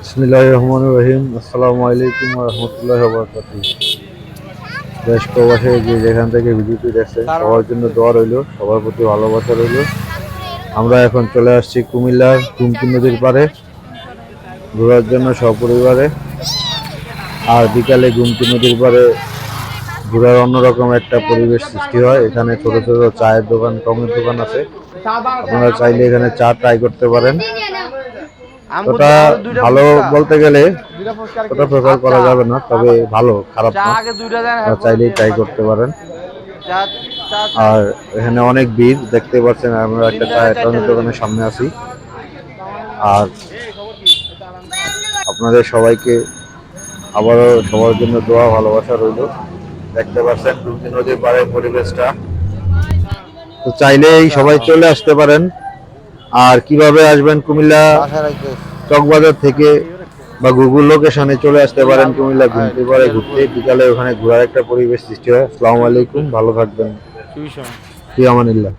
বিসমিল্লাহির রহমানির রহিম। আসসালামু আলাইকুম ওয়া রাহমাতুল্লাহি ওয়া বারাকাতুহু। দেশ প্রবাসে যে যেখান থেকে ভিডিওটি দেখছেন সবার জন্য দোয়া রইল, সবার প্রতি ভালোবাসা রইল। আমরা এখন চলে আসছি কুমিল্লার গুমতি নদীর পাড়ে ঘোরার জন্য সপরিবারে। আর বিকালে গুমতি নদীর পাড়ে ঘোরার অন্যরকম একটা পরিবেশ সৃষ্টি হয়। এখানে ছোট ছোট চায়ের দোকান, টঙের দোকান আছে। আপনারা চাইলে এখানে চা ট্রাই করতে পারেন। ওটা ভালো বলতে গেলে ওটা প্রেফার করা যাবে না, তবে ভালো, খারাপ না, চাইলেই ট্রাই করতে পারেন। আর এখানে অনেক ভিড় দেখতে পাচ্ছেন। আমরা একটা চায়ের দোকানের সামনে আছি। আর আপনাদের সবাইকে আবারও সবার জন্য দোয়া ভালোবাসা রইল। দেখতে পাচ্ছেন গুমতি নদীর পাড়ের পরিবেশটা, তো চাইলেই সবাই চলে আসতে পারেন। আর কিভাবে আসবেন কুমিল্লা চকবাজার থেকে বা গুগল লোকেশনে চলে আসতে পারেন কুমিল্লা ঘুরতে পারে ঘুরতে। বিকালে ওখানে ঘোরার একটা পরিবেশ সৃষ্টি হয়। আসসালামু আলাইকুম, ভালো থাকবেন, ফি আমানিল্লাহ।